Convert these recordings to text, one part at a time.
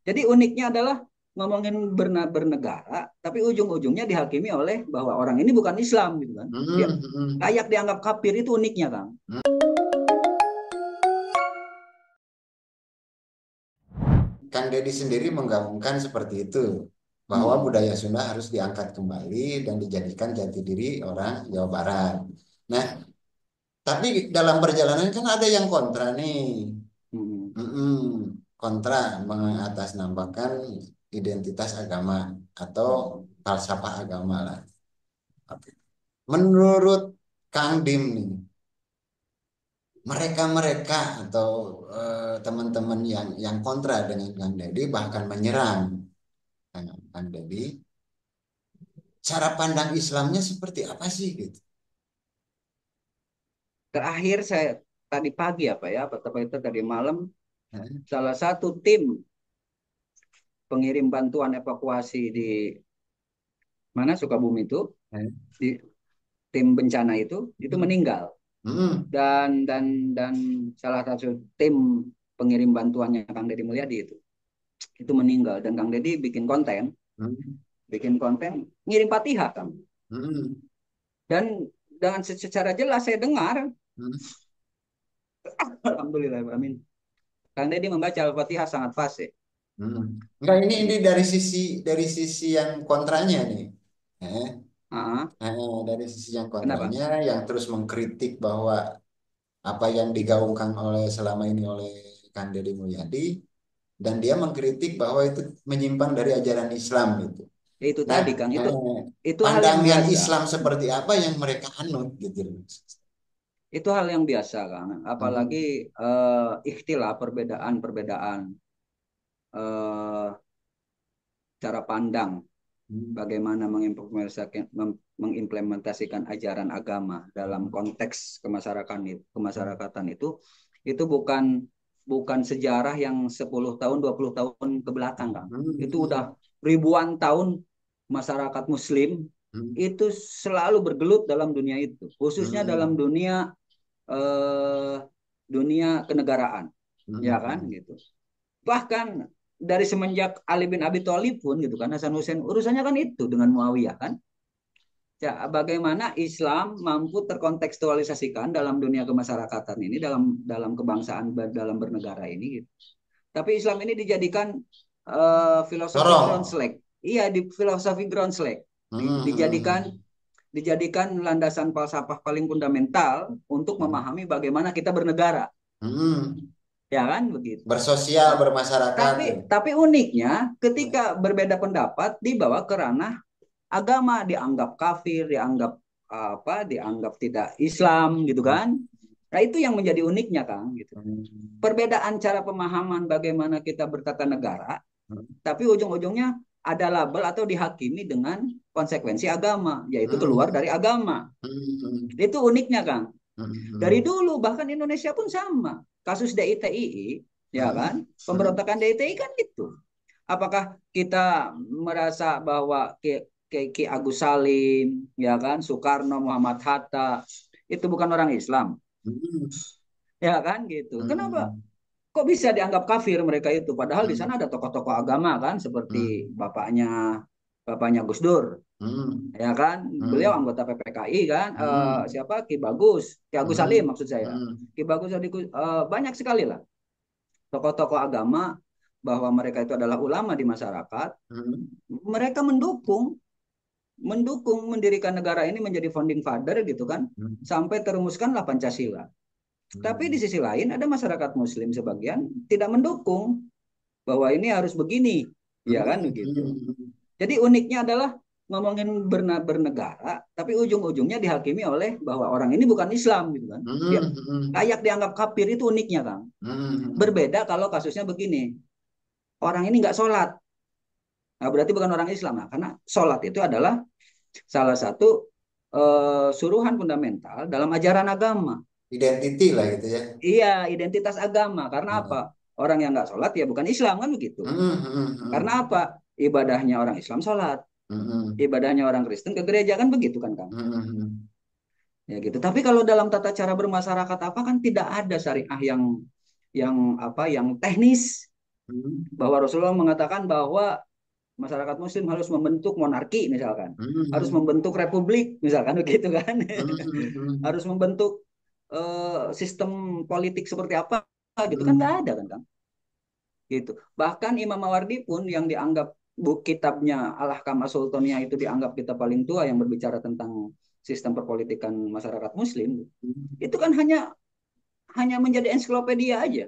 Jadi uniknya adalah ngomongin bernegara, tapi ujung-ujungnya dihakimi oleh bahwa orang ini bukan Islam gitu kan. Dia layak dianggap kafir, itu uniknya Kang. Kang Deddy sendiri menggabungkan seperti itu, bahwa Hmm. budaya Sunda harus diangkat kembali dan dijadikan jati diri orang Jawa Barat. Nah, tapi dalam perjalanan kan ada yang kontra nih. Hmm. Mm-mm. Kontra mengatasnamakan identitas agama atau Hmm. falsafah agama lah. Oke. Menurut Kang Dim nih, mereka-mereka atau teman-teman yang kontra dengan Kang Deddy bahkan menyerang Kang Deddy, cara pandang Islamnya seperti apa sih gitu? Terakhir saya tadi pagi apa ya, apa itu tadi malam, Hah? salah satu tim pengirim bantuan evakuasi di mana Sukabumi itu, Hah? di tim bencana itu Hmm. meninggal. Hmm. Dan salah satu tim pengirim bantuannya Kang Deddy Mulyadi itu meninggal, dan Kang Deddy Hmm. bikin konten ngirim Fatihah Kang. Hmm. Dan dengan secara jelas saya dengar, Hmm. alhamdulillah amin, Kang Deddy membaca Al-Fatihah sangat fasih. Hmm. Enggak, ini dari sisi yang kontranya nih. Eh, Ah, dari sisi yang kenapa? kontranya yang terus mengkritik bahwa apa yang digaungkan oleh selama ini oleh Kang Deddy Mulyadi, dan dia mengkritik bahwa itu menyimpang dari ajaran Islam gitu. Ya, itu Nah, tadi Kang, itu hal yang pandangan biasa. Islam seperti apa yang mereka anut gitu. Itu hal yang biasa Kang. Apalagi Hmm. ikhtilaf, perbedaan eh, cara pandang Hmm. bagaimana mengimplementasikan ajaran agama dalam konteks kemasyarakatan itu bukan bukan sejarah yang 10 tahun 20 tahun ke belakang Kang. Itu Hmm. udah ribuan tahun masyarakat muslim Hmm. itu selalu bergelut dalam dunia itu, khususnya dalam Hmm. eh, dunia kenegaraan, ya kan Hmm. gitu. Bahkan dari semenjak Ali bin Abi Thalib pun gitu kan, Hasan Hussein urusannya kan itu dengan Muawiyah kan. Ya, bagaimana Islam mampu terkontekstualisasikan dalam dunia kemasyarakatan ini, dalam dalam kebangsaan, dalam bernegara ini gitu. Tapi Islam ini dijadikan filosofi ground Sorong. slack. Iya, di filosofi ground slack. Dijadikan Hmm. dijadikan landasan falsafah paling fundamental untuk Hmm. memahami bagaimana kita bernegara, Hmm. ya kan begitu. Bersosial, bermasyarakat. Tapi uniknya ketika berbeda pendapat dibawa ke ranah agama, dianggap kafir, dianggap dianggap tidak Islam gitu Hmm. kan. Nah, itu yang menjadi uniknya Kang gitu. Hmm. Perbedaan cara pemahaman bagaimana kita bertata negara, Hmm. tapi ujung-ujungnya ada label atau dihakimi dengan konsekuensi agama, yaitu keluar Hmm. dari agama. Hmm. Itu uniknya Kang. Dari Hmm. dulu bahkan Indonesia pun sama. Kasus DITII, ya Hmm. kan? Hmm. Pemberontakan DITI kan itu. Apakah kita merasa bahwa Ki Agus Salim, ya kan, Soekarno, Muhammad Hatta itu bukan orang Islam, Hmm. ya kan gitu? Kenapa? Hmm. Kok bisa dianggap kafir mereka itu? Padahal di sana Hmm. ada tokoh-tokoh agama kan, seperti Hmm. bapaknya bapaknya Gus Dur, Hmm. ya kan? Beliau Hmm. anggota PPKI kan? Hmm. Siapa? Ki Agus Salim Hmm. maksud saya. Hmm. Ki Bagus banyak sekali lah tokoh-tokoh agama, bahwa mereka itu adalah ulama di masyarakat. Hmm. Mereka mendukung mendukung mendirikan negara ini, menjadi founding father gitu kan, Hmm. sampai terumuskanlah Pancasila. Tapi di Hmm. sisi lain ada masyarakat Muslim sebagian tidak mendukung bahwa ini harus begini, ya kan Hmm. begitu. Hmm. Jadi uniknya adalah ngomongin bernegara, tapi ujung-ujungnya dihakimi oleh bahwa orang ini bukan Islam gitu kan. Dia Hmm. Hmm. layak dianggap kafir, itu uniknya Kang. Hmm. Berbeda kalau kasusnya begini, orang ini nggak sholat, nah, berarti bukan orang Islam, nah, karena sholat itu adalah salah satu suruhan fundamental dalam ajaran agama. Identity lah gitu ya. Iya, identitas agama. Karena apa? Hmm. Orang yang nggak sholat ya bukan Islam kan begitu. Hmm. Hmm. Karena Hmm. apa? Ibadahnya orang Islam sholat, Hmm. ibadahnya orang Kristen ke gereja kan begitu kan Kang? Hmm. Ya gitu. Tapi kalau dalam tata cara bermasyarakat apa kan tidak ada syariah yang teknis, Bahwa Rasulullah mengatakan bahwa masyarakat Muslim harus membentuk monarki misalkan, harus membentuk republik misalkan begitu kan, harus membentuk sistem politik seperti apa gitu kan, nggak ada kan Kang gitu. Bahkan Imam Mawardi pun yang dianggap kitabnya Al-Ahkam As-Sultaniyah itu dianggap kita paling tua yang berbicara tentang sistem perpolitikan masyarakat Muslim, itu kan hanya hanya menjadi ensiklopedia aja.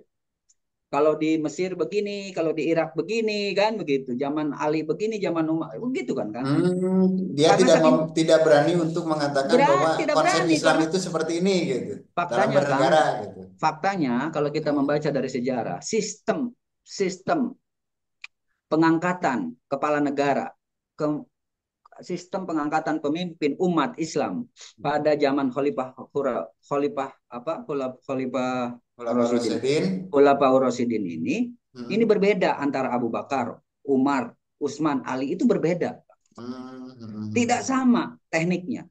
Kalau di Mesir begini, kalau di Irak begini kan begitu. Zaman Ali begini, zaman Umar begitu kan kan. Dia Karena saking tidak berani untuk mengatakan bahwa tidak konsep berani Islam karena itu seperti ini gitu dalam faktanya Kang, bernegara gitu. faktanya kalau kita membaca dari sejarah, sistem sistem pengangkatan kepala negara, ke, sistem pengangkatan pemimpin umat Islam pada zaman Khalifah apa Khalifah Khulafaur Rasidin, Rasyidin. Khalifah Rasidin ini Hmm. berbeda antara Abu Bakar, Umar, Utsman, Ali itu berbeda. Tidak Hmm. sama tekniknya.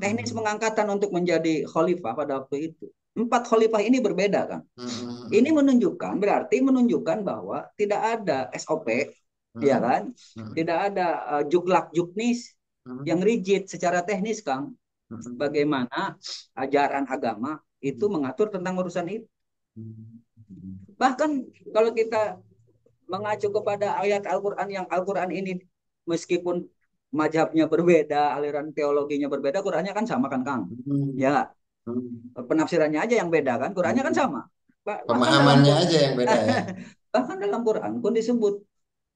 Teknis Hmm. pengangkatan untuk menjadi khalifah pada waktu itu. Empat khalifah ini berbeda kan. Ini Hmm. menunjukkan, berarti menunjukkan bahwa tidak ada SOP, ya Hmm. kan? Tidak ada juklak juknis yang rigid secara teknis, Kang. Bagaimana ajaran agama itu mengatur tentang urusan itu. Bahkan kalau kita mengacu kepada ayat Al-Quran yang Al-Quran ini meskipun mazhabnya berbeda, aliran teologinya berbeda, Qurannya kan sama kan Kang? Ya, penafsirannya aja yang beda kan, Qurannya kan sama. Bahkan dalam Pemahamannya aja yang beda ya. bahkan dalam Quran pun disebut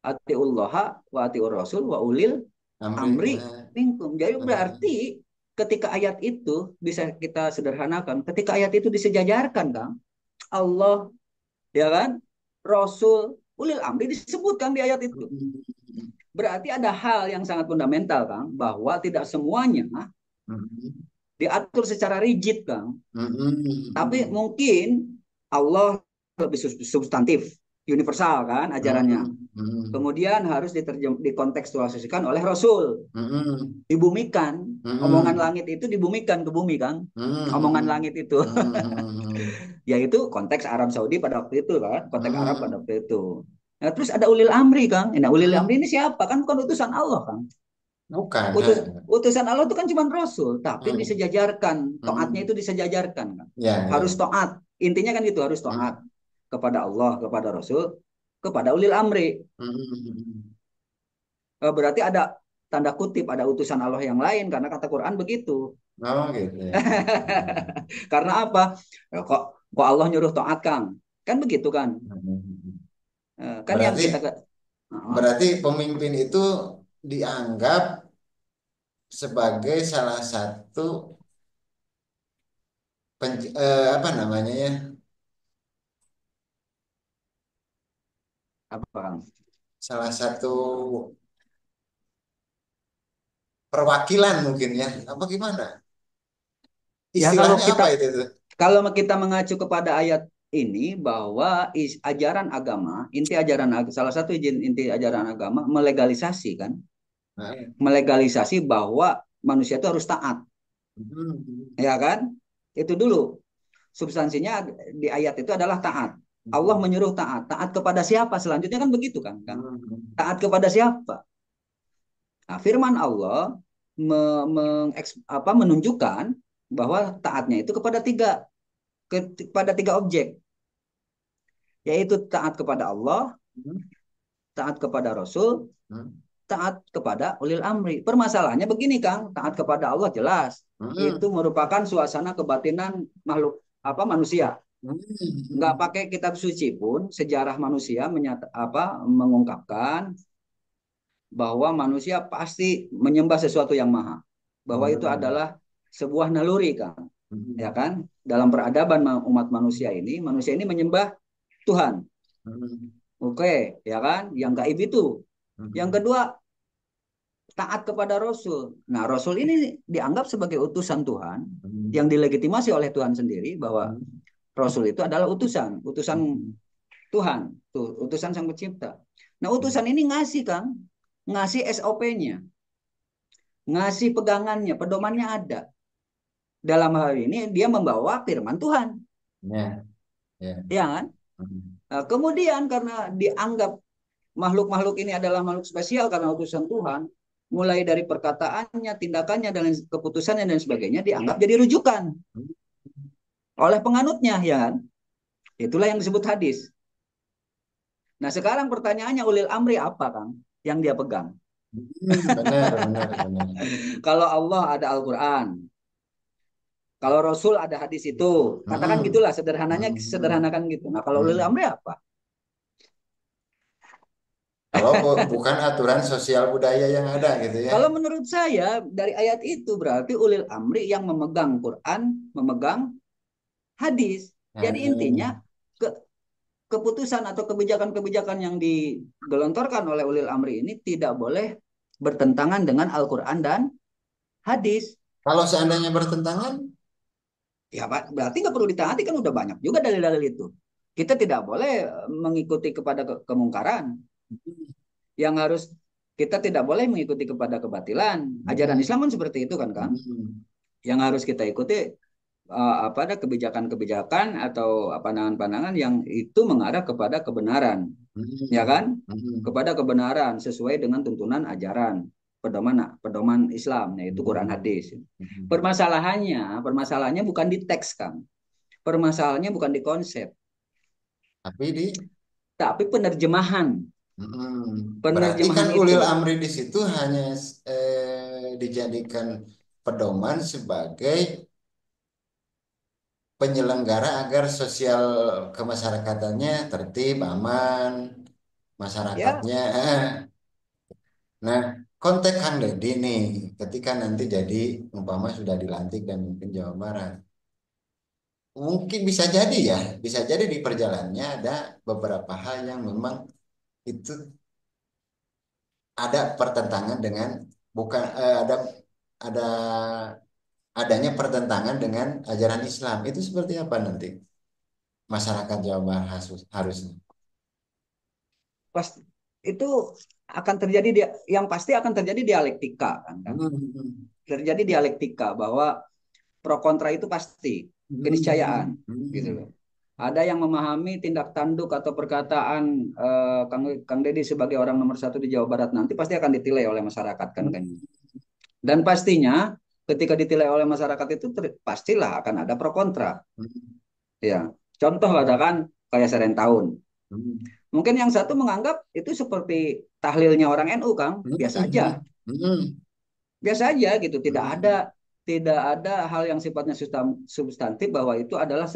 atiullah wa atiur rasul wa ulil Amri. amri minkum. Jadi berarti ketika ayat itu bisa kita sederhanakan, ketika ayat itu disejajarkan Kang, Allah ya kan, Rasul, ulil amri disebutkan di ayat itu. Berarti ada hal yang sangat fundamental Kang, bahwa tidak semuanya diatur secara rigid Kang. Tapi mungkin Allah lebih substantif, universal kan ajarannya. Kemudian harus dikontekstualisasikan oleh Rasul, dibumikan. Omongan langit itu dibumikan ke bumi kan. Omongan langit itu, yaitu konteks Arab Saudi pada waktu itu kan, konteks Arab pada waktu itu. Nah, terus ada ulil amri Kang. Nah, ulil amri ini siapa? Kan bukan utusan Allah Kang. Bukan. Utusan Allah itu kan cuma Rasul, tapi disejajarkan, taatnya itu disejajarkan kan. Ya, Harus ya. taat. Intinya kan itu harus taat kepada Allah, kepada Rasul, kepada ulil amri. Berarti ada tanda kutip, ada utusan Allah yang lain karena kata Quran begitu. Oh gitu ya. Karena apa? Kok Allah nyuruh taat Kang? Kan begitu kan? Kan yang Berarti kita berarti pemimpin itu dianggap sebagai salah satu apa namanya ya? apa Kang? Salah satu perwakilan mungkin ya. Apa gimana? Ya kalau Istilahnya kita apa itu tuh? mengacu kepada ayat ini bahwa ajaran agama, inti ajaran salah satu inti ajaran agama melegalisasi kan, Nah, melegalisasi bahwa manusia itu harus taat, ya kan? Itu dulu substansinya di ayat itu adalah taat. Allah menyuruh taat. Taat kepada siapa? Selanjutnya kan begitu kan? Taat kepada siapa? Nah, firman Allah menunjukkan bahwa taatnya itu kepada tiga objek, yaitu taat kepada Allah, taat kepada Rasul, taat kepada ulil amri. Permasalahannya begini Kang, taat kepada Allah jelas itu merupakan suasana kebatinan makhluk apa manusia. Nggak pakai kitab suci pun sejarah manusia mengungkapkan bahwa manusia pasti menyembah sesuatu yang maha, bahwa itu adalah sebuah naluri Kang, ya kan? Dalam peradaban umat manusia ini menyembah Tuhan. Oke, ya kan? Yang gaib itu. Yang kedua, taat kepada Rasul. Nah, Rasul ini dianggap sebagai utusan Tuhan yang dilegitimasi oleh Tuhan sendiri, bahwa Rasul itu adalah utusan Tuhan, tuh, utusan Sang Pencipta. Nah, utusan ini ngasih Kang, ngasih SOP-nya, ngasih pegangannya, pedomannya ada. Dalam hal ini dia membawa firman Tuhan. Ya, ya. Ya kan? Nah, kemudian karena dianggap makhluk-makhluk ini adalah makhluk spesial karena utusan Tuhan, mulai dari perkataannya, tindakannya, dan keputusannya dan sebagainya dianggap jadi rujukan oleh penganutnya, ya kan? Itulah yang disebut hadis. Nah, sekarang pertanyaannya ulil amri apa, Kang? Yang dia pegang. Benar, benar, benar. Kalau Allah ada Al-Quran, kalau Rasul ada hadis itu, katakan Hmm, gitulah sederhananya, hmm, sederhanakan gitu. Nah, kalau ulil hmm. amri apa? Kalau bukan aturan sosial budaya yang ada gitu ya. Kalau menurut saya dari ayat itu berarti ulil amri yang memegang Quran, memegang hadis. Jadi intinya Hmm, ke, keputusan atau kebijakan-kebijakan yang digelontorkan oleh ulil amri ini tidak boleh bertentangan dengan Al-Quran dan hadis. kalau seandainya bertentangan, Ya Pak, berarti nggak perlu ditaati, kan udah banyak juga dalil-dalil itu. Kita tidak boleh mengikuti kepada kemungkaran. Yang harus kita tidak boleh mengikuti kepada kebatilan. Ajaran hmm, Islam kan seperti itu kan, Kang. hmm, Yang harus kita ikuti apa ada kebijakan-kebijakan atau pandangan-pandangan yang itu mengarah kepada kebenaran, ya hmm, kan? hmm, Kepada kebenaran sesuai dengan tuntunan ajaran pedoman pedoman Islam, yaitu Quran hmm, hadis. hmm. Permasalahannya bukan di teks, Kang. Permasalahannya bukan di konsep, Tapi di tapi penerjemahan. berarti kan Penerjemahan ulil itu. amri di situ hanya dijadikan pedoman sebagai penyelenggara agar sosial kemasyarakatannya tertib, aman, Ya, masyarakatnya. Nah, konteks Kang Deddy nih, ketika nanti jadi umpama sudah dilantik dan mungkin Jawa Barat, mungkin bisa jadi ya, bisa jadi di perjalanannya ada beberapa hal yang memang itu ada pertentangan dengan bukan ada adanya pertentangan dengan ajaran Islam. Itu seperti apa nanti masyarakat Jawa Barat harusnya? pas itu akan terjadi dia, yang pasti akan terjadi dialektika kan, kan? Hmm, Terjadi dialektika bahwa pro kontra itu pasti keniscayaan, hmm, gitu hmm, loh. Ada yang memahami tindak tanduk atau perkataan Kang Deddy sebagai orang nomor satu di Jawa Barat nanti pasti akan ditilai oleh masyarakat kan, hmm, kan. Dan pastinya ketika ditilai oleh masyarakat itu pastilah akan ada pro kontra. hmm, Ya, contoh katakan kayak Serentahun. hmm, Mungkin yang satu menganggap itu seperti tahlilnya orang NU, Kang, hmm, biasa hmm, aja, hmm, biasa aja gitu. Tidak ada hmm, tidak ada hal yang sifatnya substantif bahwa itu adalah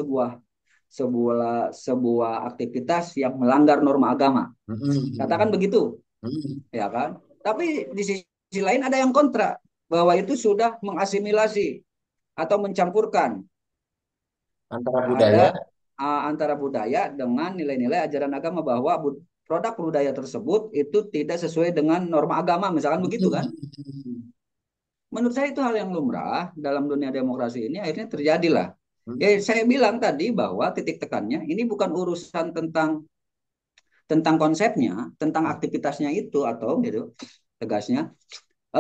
sebuah aktivitas yang melanggar norma agama. hmm, Katakan hmm, begitu, hmm. ya kan? Tapi di sisi lain ada yang kontra bahwa itu sudah mengasimilasi atau mencampurkan Antara budaya. ada antara budaya dengan nilai-nilai ajaran agama bahwa produk budaya tersebut itu tidak sesuai dengan norma agama, misalkan Hmm, begitu kan? hmm, Menurut saya itu hal yang lumrah dalam dunia demokrasi ini akhirnya terjadilah. Ya, hmm, saya bilang tadi bahwa titik tekannya ini bukan urusan tentang tentang konsepnya, tentang hmm. aktivitasnya itu atau gitu tegasnya,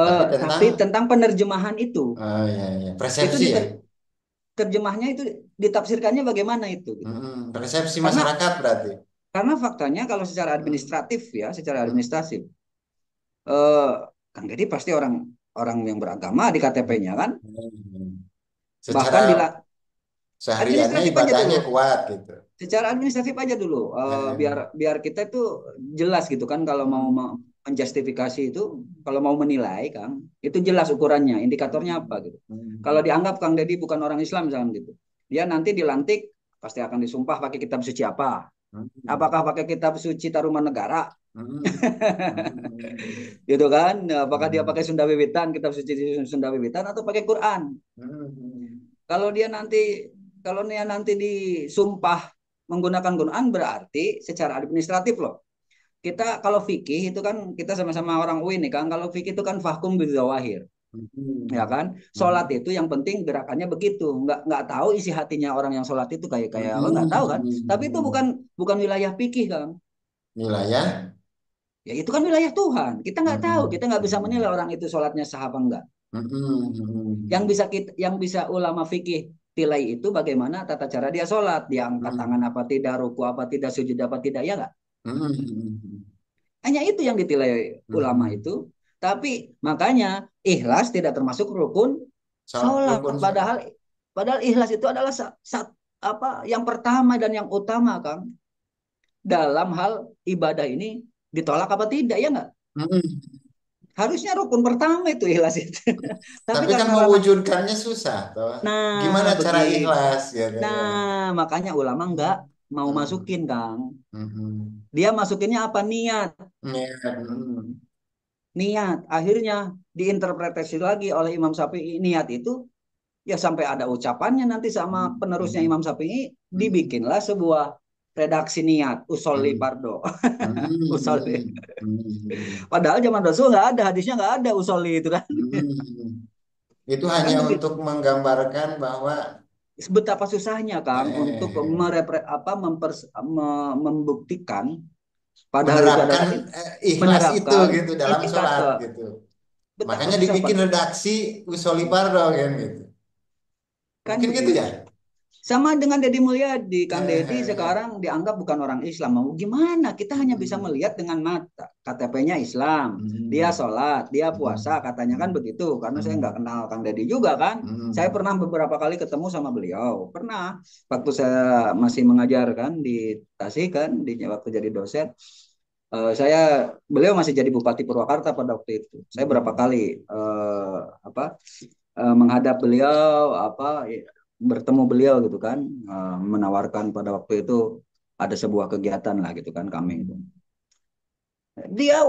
Tapi tentang tapi tentang penerjemahan itu. ya, ya, Itu persepsi ya. diterjemahnya itu ditafsirkannya bagaimana itu gitu. Persepsi Karena masyarakat berarti. faktanya kalau secara Hmm, administratif ya, secara hmm, administratif eh Kang Deddy pasti orang orang yang beragama di KTP-nya kan, hmm. bahkan Secara sehariannya administratif aja ibadahnya dulu, kuat gitu. secara administratif aja dulu, biar Eh, biar kita itu jelas gitu kan kalau mau hmm, menjustifikasi itu, kalau mau menilai Kang itu jelas ukurannya, indikatornya apa hmm, gitu. Kalau hmm, dianggap Kang Deddy bukan orang Islam misalnya gitu, dia nanti dilantik pasti akan disumpah pakai kitab suci apa, hmm, apakah pakai kitab suci Taruman Negara hmm, hmm, gitu kan, apakah dia hmm, pakai Sunda Wiwitan, kitab suci Sunda Wiwitan, atau pakai Quran. hmm, Kalau dia nanti kalau dia nanti disumpah menggunakan Quran berarti secara administratif loh. Kita kalau fikih itu kan kita sama-sama orang UIN nih kan. Kalau fikih itu kan fahkum bidzawahir, ya hmm, kan? Sholat hmm, itu yang penting gerakannya begitu. Nggak tahu isi hatinya orang yang sholat itu kayak kayak apa, nggak tahu kan? Tapi itu hmm. bukan bukan wilayah fikih kan. Wilayah. Ya itu kan wilayah Tuhan. Kita nggak tahu, Hmm, kita nggak bisa menilai hmm, orang itu sholatnya sah apa enggak. hmm, hmm, Yang bisa ulama fikih tilai itu bagaimana tata cara dia sholat, dia angkat tangan Hmm. apa tidak, ruku apa tidak, sujud apa tidak, ya nggak? Hmm. Hmm. Hanya itu yang ditilai ulama Hmm. itu. Tapi makanya ikhlas tidak termasuk rukun sholat. Rukun sholat. Padahal ikhlas itu adalah apa yang pertama dan yang utama, Kang. Dalam hal ibadah ini ditolak apa tidak, ya nggak? Hmm. Harusnya rukun pertama itu ikhlas itu. Tapi Tapi kan karena ranah, mewujudkannya susah, toh. Gimana nah cara begitu. ikhlas gitu ya? Nah, makanya ulama nggak mau Hmm. masukin, Kang. Hmm. Dia masukinnya apa? Niat. Ya, hmm. Niat. Akhirnya diinterpretasi lagi oleh Imam Syafi'i. Niat itu ya sampai ada ucapannya nanti sama penerusnya Hmm. Imam Syafi'i. Hmm. Dibikinlah sebuah redaksi niat. Usolli Hmm. pardo. Usolli. Hmm. Hmm. Padahal zaman Rasul nggak ada. Hadisnya nggak ada usolli itu kan. Hmm. Itu Kan hanya begitu. untuk menggambarkan bahwa Betapa susahnya Kang untuk eh, membuktikan padahal itu menerapkan adalah ikhlas itu menerapkan gitu dalam sholat indikator. gitu. Betapa Makanya susah dibikin Pak. redaksi usoli pardo kan gitu. Kan Mungkin gitu ya. begitu. Sama dengan Deddy Mulyadi, Kang Deddy Eh, sekarang dianggap bukan orang Islam. Mau gimana? Kita hanya bisa hmm. melihat dengan mata. KTP-nya Islam, dia Hmm. sholat, dia puasa, Hmm. katanya kan begitu. Karena saya nggak Hmm. kenal Kang Deddy juga kan. Saya Hmm. pernah beberapa kali ketemu sama beliau. Pernah waktu saya masih mengajar kan di Tasik kan, di waktu jadi dosen. Beliau masih jadi Bupati Purwakarta pada waktu itu. Saya berapa Hmm. kali apa menghadap beliau, bertemu beliau gitu kan, menawarkan pada waktu itu ada sebuah kegiatan lah gitu kan kami itu. Dia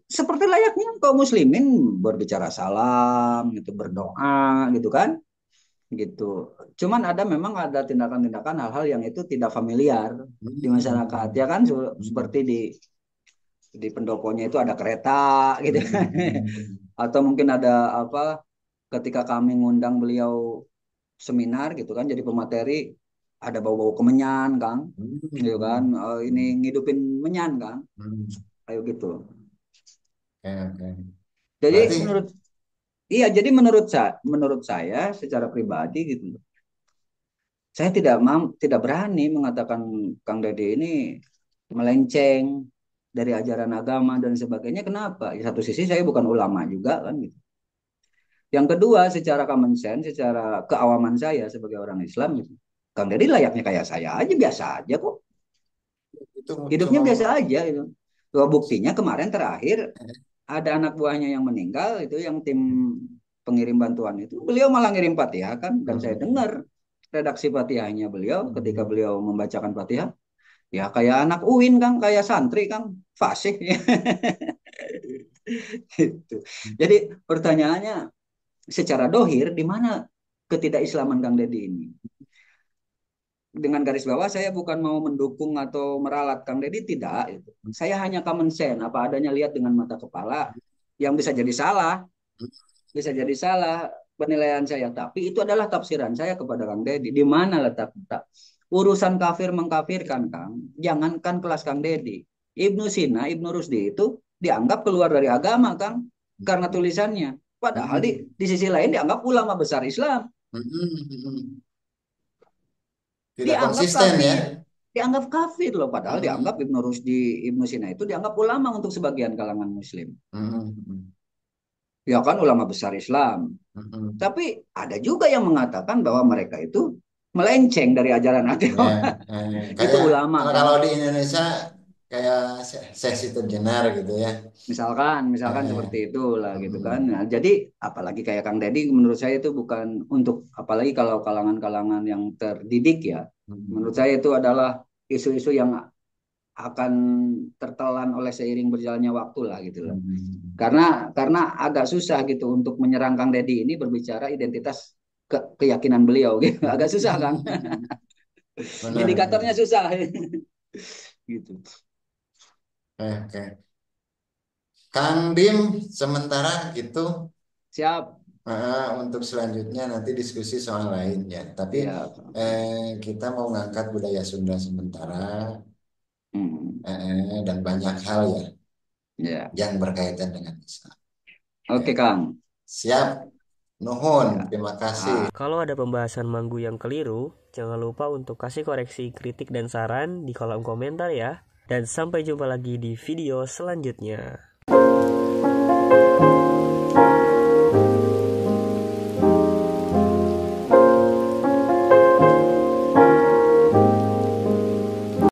seperti layaknya kaum muslimin berbicara salam gitu, berdoa gitu kan, gitu. Cuman memang ada tindakan-tindakan hal-hal yang itu tidak familiar di masyarakat ya kan, seperti di pendoponya itu ada kereta gitu kan. Atau mungkin ada apa ketika kami ngundang beliau seminar gitu kan jadi pemateri ada bau-bau kemenyan Kang gitu kan. Ini ngidupin menyan Kang ayo gitu. Oke, oke. Jadi Berarti menurut saya secara pribadi gitu saya tidak berani mengatakan Kang Dede ini melenceng dari ajaran agama dan sebagainya. Kenapa? Di satu sisi saya bukan ulama juga kan gitu. Yang kedua, secara common sense, secara keawaman saya sebagai orang Islam gitu. Kang Dede layaknya kayak saya aja, biasa aja kok. itu Hidupnya cuma biasa aja itu. Dua buktinya kemarin terakhir ada anak buahnya yang meninggal itu yang tim pengirim bantuan itu beliau malah ngirim Fatihah kan dan saya dengar redaksi Fatihahnya beliau ketika beliau membacakan Fatihah ya kayak anak UIN Kang kayak santri Kang fasih gitu. Jadi pertanyaannya secara dohir di mana ketidakislaman Kang Deddy ini? Dengan garis bawah saya bukan mau mendukung atau meralat Kang Deddy tidak itu. Saya hanya common sense apa adanya lihat dengan mata kepala yang bisa jadi salah penilaian saya tapi itu adalah tafsiran saya kepada Kang Deddy di mana letak urusan kafir mengkafirkan Kang jangankan kelas Kang Deddy Ibnu Sina Ibnu Rusdi itu dianggap keluar dari agama Kang karena tulisannya padahal di sisi lain dianggap ulama besar Islam tidak dianggap konsisten ya. kafir dianggap kafir loh padahal dianggap Ibnu Rusdi Ibnu Sina itu dianggap ulama untuk sebagian kalangan muslim ya kan ulama besar Islam tapi ada juga yang mengatakan bahwa mereka itu melenceng dari ajaran Ya, agama itu kayak ulama kalau kan kalau di Indonesia kayak sesi jenar gitu ya. misalkan Eh, seperti itulah gitu kan mm, nah, jadi apalagi kayak Kang Deddy menurut saya itu bukan untuk apalagi kalau kalangan-kalangan yang terdidik ya menurut mm, saya itu adalah isu-isu yang akan tertelan oleh seiring berjalannya waktu lah gitu loh. mm. Karena agak susah gitu untuk menyerang Kang Deddy ini berbicara identitas keyakinan beliau gitu. Agak susah Kang. Benar, Indikatornya benar. susah gitu. Oke. Kang Dim, sementara gitu. Siap. Untuk selanjutnya nanti diskusi soal lain ya. Tapi Ya. kita mau ngangkat budaya Sunda sementara Hmm. dan banyak hal ya Ya. yang berkaitan dengan Islam. Ya. Oke Kang. Siap. Nuhun, Ya. terima kasih. Kalau ada pembahasan Manggu yang keliru, jangan lupa untuk kasih koreksi, kritik, dan saran di kolom komentar ya. Dan sampai jumpa lagi di video selanjutnya.